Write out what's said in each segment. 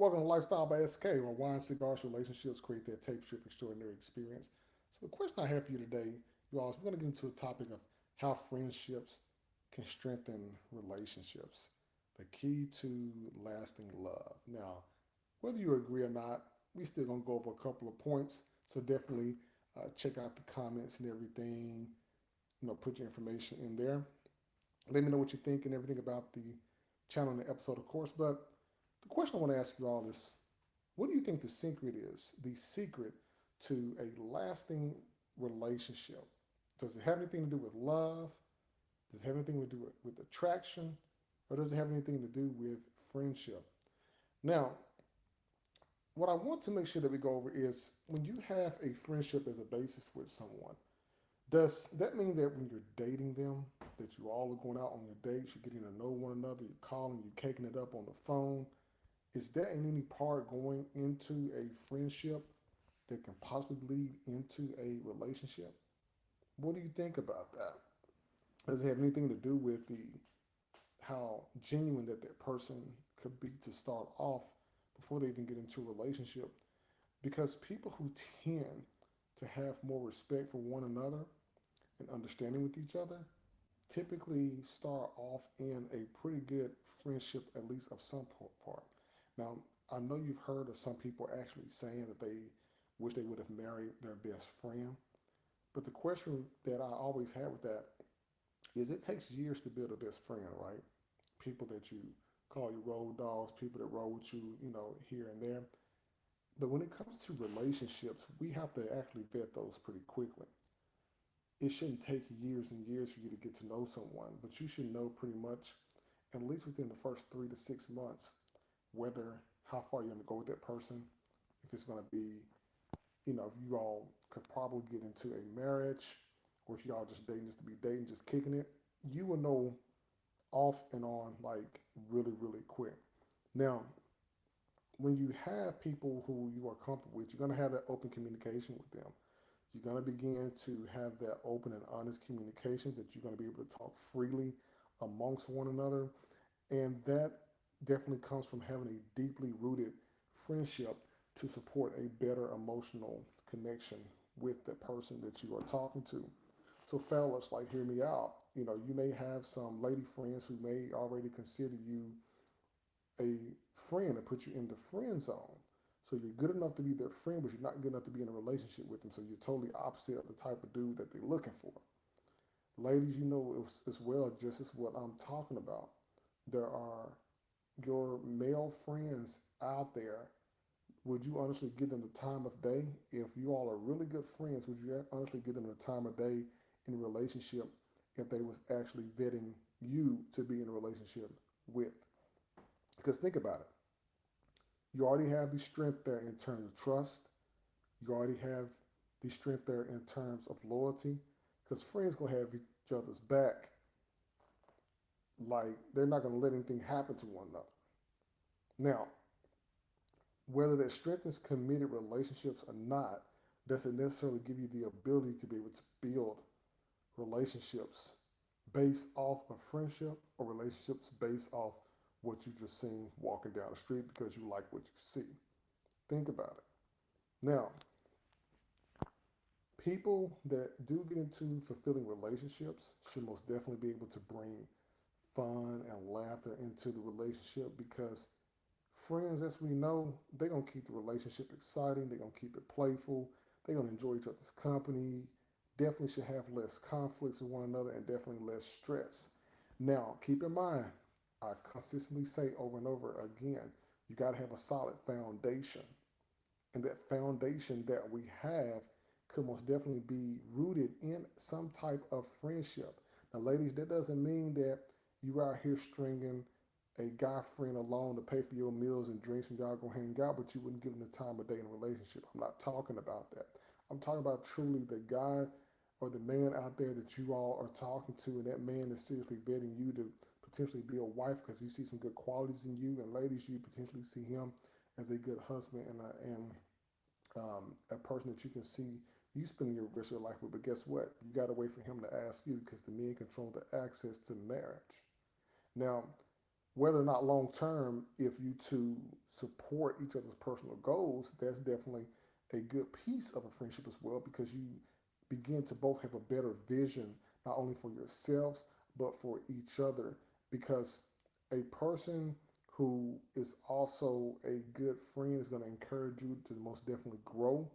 welcome to Lifestyle by SK, where wine, cigars, relationships create that tape strip extraordinary experience. So, the question I have for you today, you all, is we're going to get into a topic of how friendships can strengthen relationships, the key to lasting love. Now, whether you agree or not, we still going to go over a couple of points. So, definitely check out the comments and everything. Put your information in there. Let me know what you think and everything about the channel and the episode, of course. But the question I want to ask you all is, what do you think the secret is? The secret to a lasting relationship? Does it have anything to do with love? Does it have anything to do with attraction? Or does it have anything to do with friendship? Now, what I want to make sure that we go over is when you have a friendship as a basis with someone, does that mean that when you're dating them, that you all are going out on your dates, you're getting to know one another, you're calling, you're caking it up on the phone? Is that in any part going into a friendship that can possibly lead into a relationship? What do you think about that? Does it have anything to do with the how genuine that person could be to start off before they even get into a relationship? Because people who tend to have more respect for one another and understanding with each other typically start off in a pretty good friendship, at least of some part. Now, I know you've heard of some people actually saying that they wish they would have married their best friend. But the question that I always have with that is it takes years to build a best friend, right? People that you call your road dogs, people that roll with you, here and there. But when it comes to relationships, we have to actually vet those pretty quickly. It shouldn't take years and years for you to get to know someone, but you should know pretty much, at least within the first 3 to 6 months, whether how far you're going to go with that person, if it's going to be, if you all could probably get into a marriage, or if y'all just dating just to be dating, just kicking it, you will know off and on like really, really quick. Now, when you have people who you are comfortable with, you're going to have that open communication with them. You're going to begin to have that open and honest communication that you're going to be able to talk freely amongst one another. And that definitely comes from having a deeply rooted friendship to support a better emotional connection with the person that you are talking to. So, fellas, like, hear me out. You may have some lady friends who may already consider you a friend and put you in the friend zone. So you're good enough to be their friend, but you're not good enough to be in a relationship with them. So you're totally opposite of the type of dude that they're looking for. Ladies, you know as well just as what I'm talking about. There are your male friends out there. Would you honestly give them the time of day? If you all are really good friends, would you honestly give them the time of day in a relationship if they was actually vetting you to be in a relationship with? Because think about it. You already have the strength there in terms of trust. You already have the strength there in terms of loyalty. Because friends gonna have each other's back. Like they're not gonna let anything happen to one another. Now, whether that strengthens committed relationships or not doesn't necessarily give you the ability to be able to build relationships based off of friendship or relationships based off what you just seen walking down the street because you like what you see. Think about it. Now, people that do get into fulfilling relationships should most definitely be able to bring fun and laughter into the relationship because friends, as we know, they're going to keep the relationship exciting, they're going to keep it playful, they're going to enjoy each other's company, definitely should have less conflicts with one another and definitely less stress. Now, keep in mind, I consistently say over and over again, you got to have a solid foundation. And that foundation that we have could most definitely be rooted in some type of friendship. Now, ladies, that doesn't mean that you out here stringing a guy friend along to pay for your meals and drinks and y'all go hang out, but you wouldn't give him the time of day in a relationship. I'm not talking about that. I'm talking about truly the guy or the man out there that you all are talking to, and that man is seriously vetting you to potentially be a wife because he sees some good qualities in you, and ladies, you potentially see him as a good husband and a person that you can see you spending your rest of your life with. But guess what? You got to wait for him to ask you because the men control the access to marriage. Now, whether or not long term, if you two support each other's personal goals, that's definitely a good piece of a friendship as well because you begin to both have a better vision, not only for yourselves, but for each other. Because a person who is also a good friend is going to encourage you to most definitely grow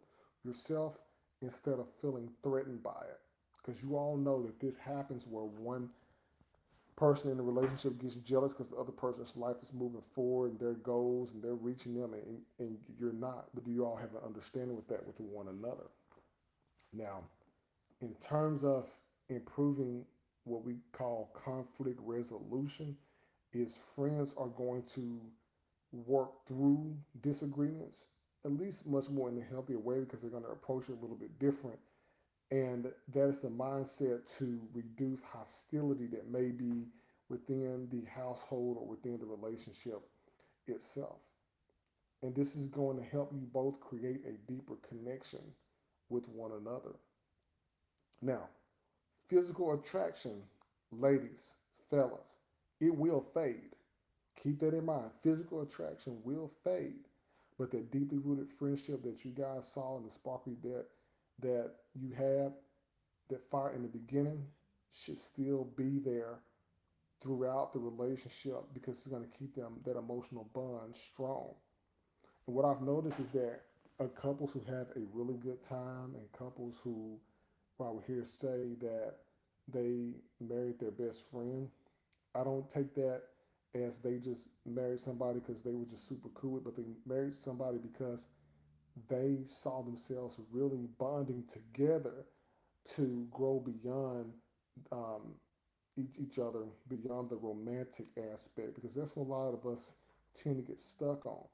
yourself instead of feeling threatened by it. Because you all know that this happens where one person in the relationship gets jealous because the other person's life is moving forward and their goals and they're reaching them and you're not. But do you all have an understanding with that with one another? Now, in terms of improving what we call conflict resolution, is friends are going to work through disagreements, at least much more in a healthier way because they're going to approach it a little bit different. And that is the mindset to reduce hostility that may be within the household or within the relationship itself. And this is going to help you both create a deeper connection with one another. Now, physical attraction, ladies, fellas, it will fade. Keep that in mind. Physical attraction will fade, but that deeply rooted friendship that you guys saw and the sparkly that you have, that fire in the beginning, should still be there throughout the relationship because it's going to keep them that emotional bond strong. And what I've noticed is that couples who have a really good time and couples who, well, I would hear say that they married their best friend, I don't take that as they just married somebody because they were just super cool, but they married somebody because they saw themselves really bonding together to grow beyond um, each other, beyond the romantic aspect, because that's what a lot of us tend to get stuck on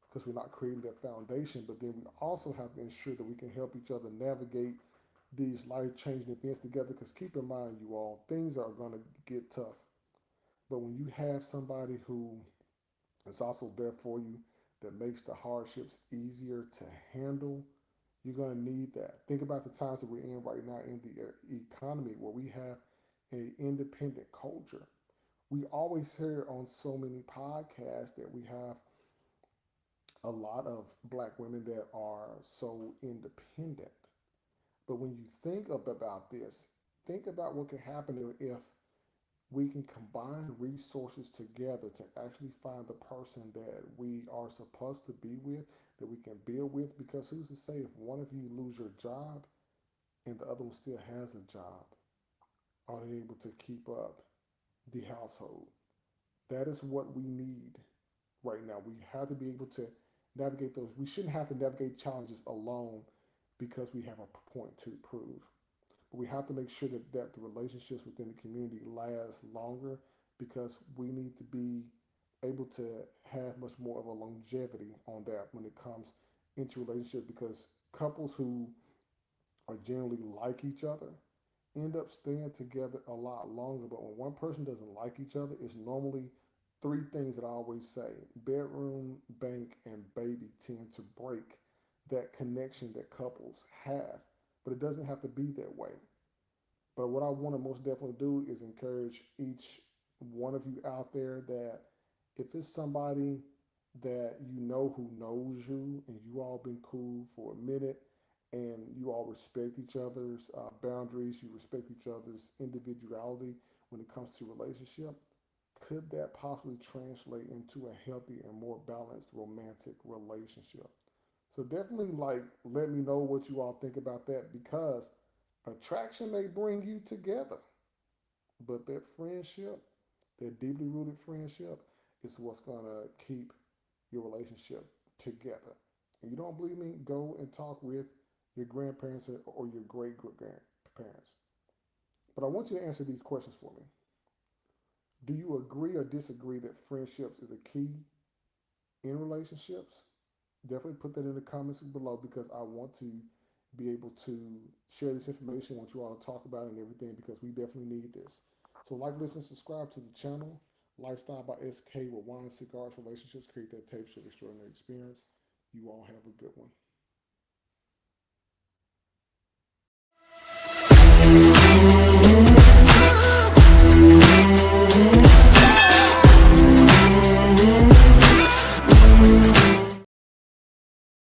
because we're not creating that foundation. But then we also have to ensure that we can help each other navigate these life changing events together. Because keep in mind, you all, things are going to get tough. But when you have somebody who is also there for you, that makes the hardships easier to handle, you're going to need that. Think about the times that we're in right now in the economy where we have an independent culture. We always hear on so many podcasts that we have a lot of black women that are so independent. But when you think about this, think about what could happen if we can combine resources together to actually find the person that we are supposed to be with, that we can build with. Because who's to say if one of you lose your job and the other one still has a job, are they able to keep up the household? That is what we need right now. We have to be able to navigate those. We shouldn't have to navigate challenges alone because we have a point to prove. But we have to make sure that the relationships within the community last longer because we need to be able to have much more of a longevity on that when it comes into relationships because couples who are generally like each other end up staying together a lot longer. But when one person doesn't like each other, it's normally three things that I always say: bedroom, bank, and baby tend to break that connection that couples have. But it doesn't have to be that way. But what I want to most definitely do is encourage each one of you out there that if it's somebody that you know who knows you and you all been cool for a minute and you all respect each other's boundaries, you respect each other's individuality when it comes to relationship, could that possibly translate into a healthy and more balanced romantic relationship? So definitely like let me know what you all think about that because attraction may bring you together, but that friendship, that deeply rooted friendship, is what's gonna keep your relationship together. And you don't believe me? Go and talk with your grandparents or your great grandparents. But I want you to answer these questions for me. Do you agree or disagree that friendships is a key in relationships? Definitely put that in the comments below because I want to be able to share this information. I want you all to talk about it and everything because we definitely need this. So like, listen, subscribe to the channel. Lifestyle by SK with wine, cigars, relationships, create that tape show extraordinary experience. You all have a good one.